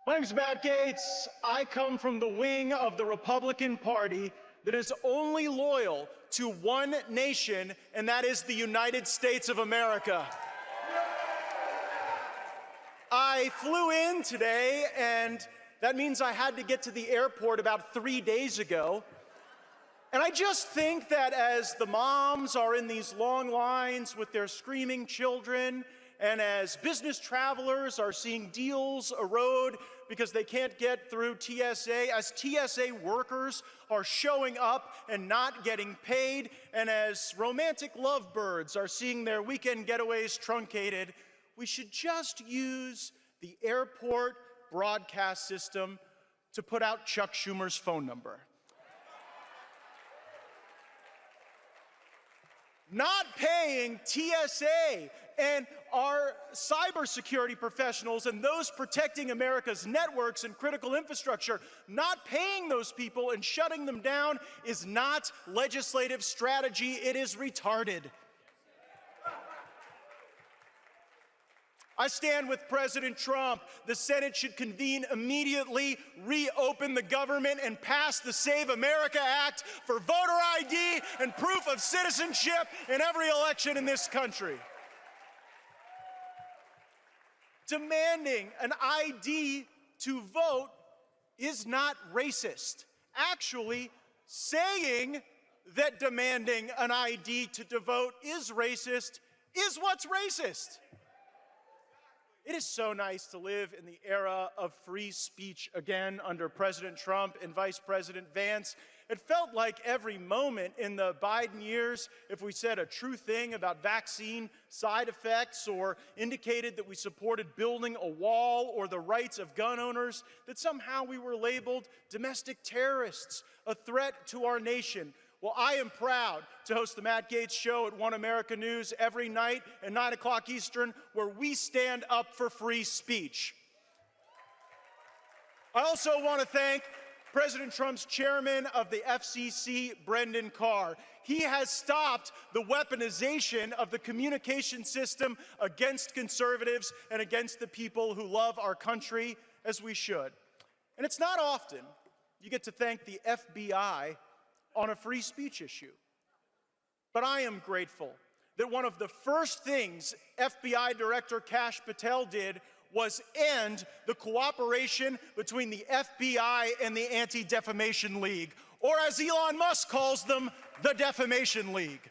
My name's Matt Gaetz. I come from the wing of the Republican Party that is only loyal to one nation, and that is the United States of America. I flew in today, and that means I had to get to the airport about 3 days ago. And I just think that as the moms are in these long lines with their screaming children, and as business travelers are seeing deals erode because they can't get through TSA, as TSA workers are showing up and not getting paid, and as romantic lovebirds are seeing their weekend getaways truncated, we should just use the airport broadcast system to put out Chuck Schumer's phone number. Not paying TSA and our cybersecurity professionals and those protecting America's networks and critical infrastructure, not paying those people and shutting them down is not legislative strategy, it is retarded. I stand with President Trump. The Senate should convene immediately, reopen the government, and pass the Save America Act for voter ID and proof of citizenship in every election in this country. Demanding an ID to vote is not racist. Actually, saying that demanding an ID to vote is racist is what's racist. It is so nice to live in the era of free speech again under President Trump and Vice President Vance. It felt like every moment in the Biden years, if we said a true thing about vaccine side effects or indicated that we supported building a wall or the rights of gun owners, that somehow we were labeled domestic terrorists, a threat to our nation. Well, I am proud to host the Matt Gaetz Show at One America News every night at 9 o'clock Eastern, where we stand up for free speech. I also want to thank President Trump's chairman of the FCC, Brendan Carr. He has stopped the weaponization of the communication system against conservatives and against the people who love our country as we should. And it's not often you get to thank the FBI on a free speech issue. But I am grateful that one of the first things FBI Director Kash Patel did was end the cooperation between the FBI and the Anti-Defamation League, or as Elon Musk calls them, the Defamation League.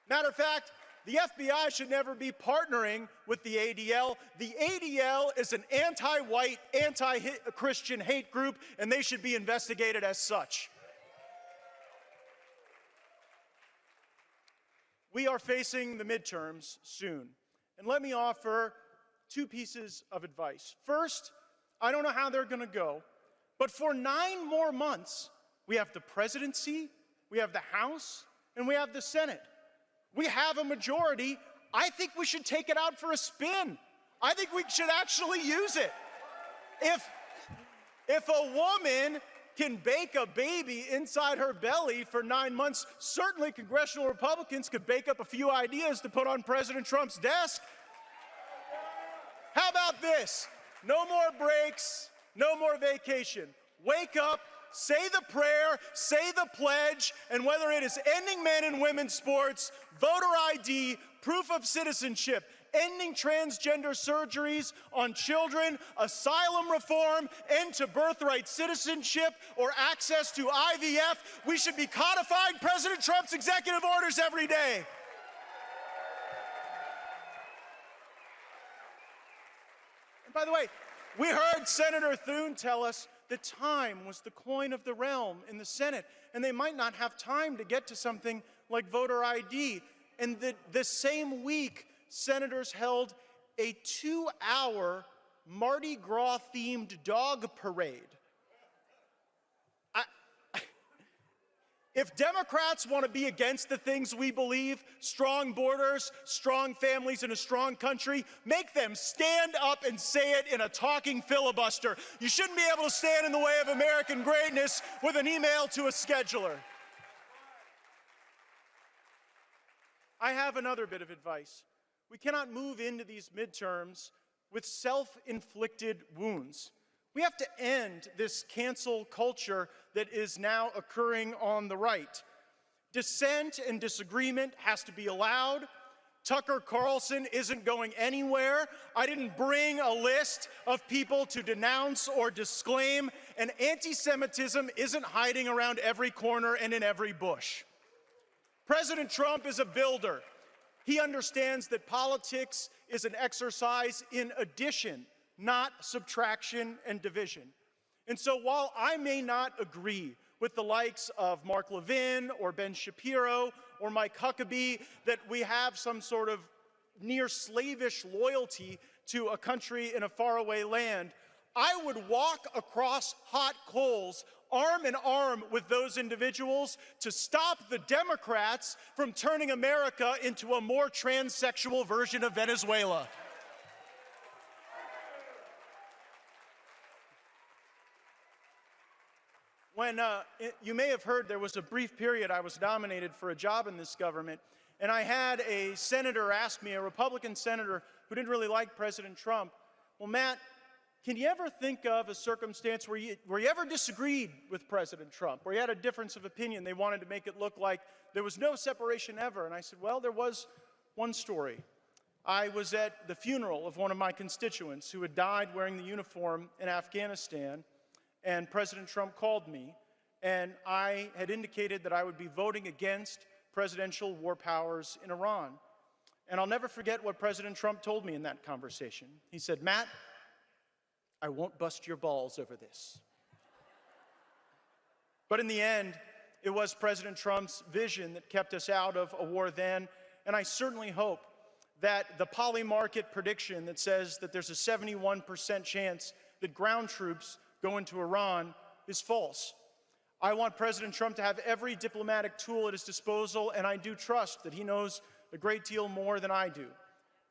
Matter of fact, the FBI should never be partnering with the ADL. The ADL is an anti-white, anti-Christian hate group, and they should be investigated as such. We are facing the midterms soon, and let me offer two pieces of advice. First, I don't know how they're going to go, but for 9 more months, we have the presidency, we have the House, and we have the Senate. We have a majority. I think we should take it out for a spin. I think we should actually use it. If a woman can bake a baby inside her belly for 9 months, certainly congressional Republicans could bake up a few ideas to put on President Trump's desk. How about this? No more breaks, no more vacation. Wake up, say the prayer, say the pledge, and whether it is ending men and women's sports, voter ID, proof of citizenship, ending transgender surgeries on children, asylum reform, end to birthright citizenship, or access to IVF, we should be codifying President Trump's executive orders every day. And by the way, we heard Senator Thune tell us that time was the coin of the realm in the Senate, and they might not have time to get to something like voter ID. And the same week, senators held a 2-hour Mardi Gras-themed dog parade. If Democrats want to be against the things we believe, strong borders, strong families, and a strong country, make them stand up and say it in a talking filibuster. You shouldn't be able to stand in the way of American greatness with an email to a scheduler. I have another bit of advice. We cannot move into these midterms with self-inflicted wounds. We have to end this cancel culture that is now occurring on the right. Dissent and disagreement has to be allowed. Tucker Carlson isn't going anywhere. I didn't bring a list of people to denounce or disclaim, and anti-Semitism isn't hiding around every corner and in every bush. President Trump is a builder. He understands that politics is an exercise in addition, not subtraction and division. And so while I may not agree with the likes of Mark Levin or Ben Shapiro or Mike Huckabee that we have some sort of near slavish loyalty to a country in a faraway land, I would walk across hot coals arm in arm with those individuals to stop the Democrats from turning America into a more transsexual version of Venezuela. When you may have heard, there was a brief period I was nominated for a job in this government, and I had a senator ask me, a Republican senator who didn't really like President Trump, well, Matt, can you ever think of a circumstance where you ever disagreed with President Trump, where you had a difference of opinion? They wanted to make it look like there was no separation ever. And I said, well, there was one story. I was at the funeral of one of my constituents who had died wearing the uniform in Afghanistan, and President Trump called me, and I had indicated that I would be voting against presidential war powers in Iran. And I'll never forget what President Trump told me in that conversation. He said, Matt, I won't bust your balls over this. But in the end, it was President Trump's vision that kept us out of a war then, and I certainly hope that the poly-market prediction that says that there's a 71% chance that ground troops go into Iran is false. I want President Trump to have every diplomatic tool at his disposal, and I do trust that he knows a great deal more than I do.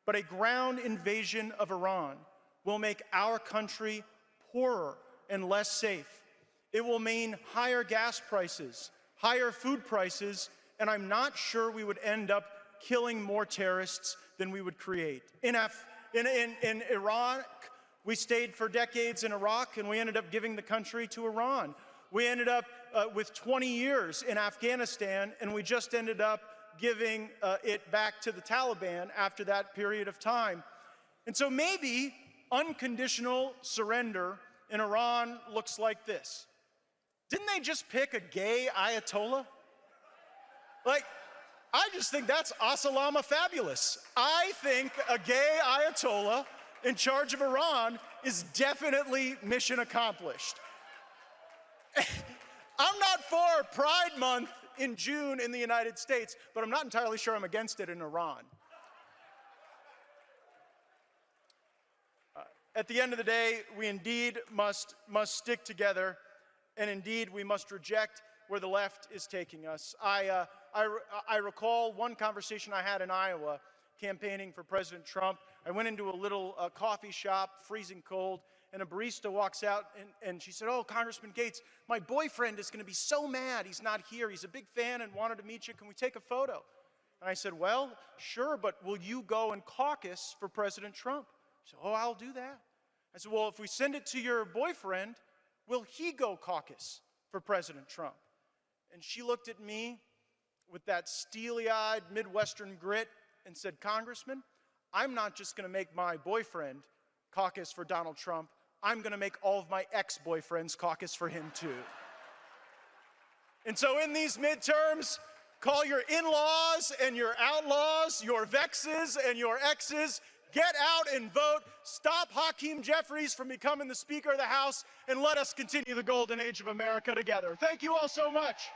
But a ground invasion of Iran will make our country poorer and less safe. It will mean higher gas prices, higher food prices, and I'm not sure we would end up killing more terrorists than we would create. In Iraq, we stayed for decades in Iraq, and we ended up giving the country to Iran. We ended up with 20 years in Afghanistan, and we just ended up giving it back to the Taliban after that period of time. And so maybe unconditional surrender in Iran looks like this. Didn't they just pick a gay Ayatollah? Like, I just think that's Asalama fabulous. I think a gay Ayatollah in charge of Iran is definitely mission accomplished. I'm not for Pride Month in June in the United States, but I'm not entirely sure I'm against it in Iran. At the end of the day, we indeed must stick together, and indeed we must reject where the left is taking us. I recall one conversation I had in Iowa campaigning for President Trump. I went into a little coffee shop, freezing cold, and a barista walks out and she said, oh, Congressman Gaetz, my boyfriend is going to be so mad he's not here. He's a big fan and wanted to meet you. Can we take a photo? And I said, well, sure, but will you go and caucus for President Trump? She said, oh, I'll do that. I said, well, if we send it to your boyfriend, will he go caucus for President Trump? And she looked at me with that steely-eyed Midwestern grit and said, Congressman, I'm not just going to make my boyfriend caucus for Donald Trump. I'm going to make all of my ex-boyfriends caucus for him too. And so in these midterms, call your in-laws and your outlaws, your vexes and your exes. Get out and vote. Stop Hakeem Jeffries from becoming the Speaker of the House, and let us continue the golden age of America together. Thank you all so much.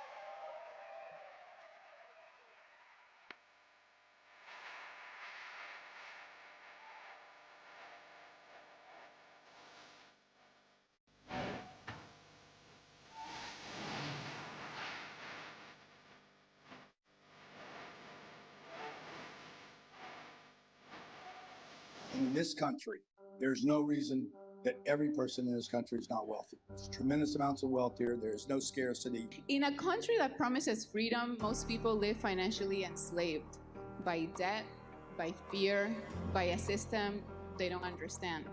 In this country, there's no reason that every person in this country is not wealthy. There's tremendous amounts of wealth here. There's no scarcity. In a country that promises freedom, most people live financially enslaved by debt, by fear, by a system they don't understand.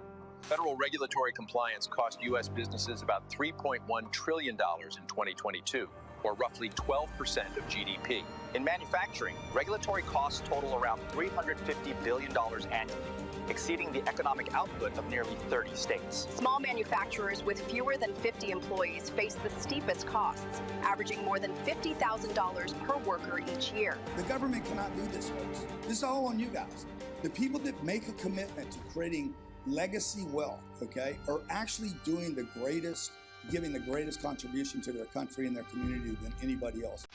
Federal regulatory compliance cost U.S. businesses about $3.1 trillion in 2022, or roughly 12% of GDP. In manufacturing, regulatory costs total around $350 billion annually, exceeding the economic output of nearly 30 states. Small manufacturers with fewer than 50 employees face the steepest costs, averaging more than $50,000 per worker each year. The government cannot do this, folks. This is all on you guys. The people that make a commitment to creating legacy wealth, okay, are actually doing the greatest, giving the greatest contribution to their country and their community than anybody else.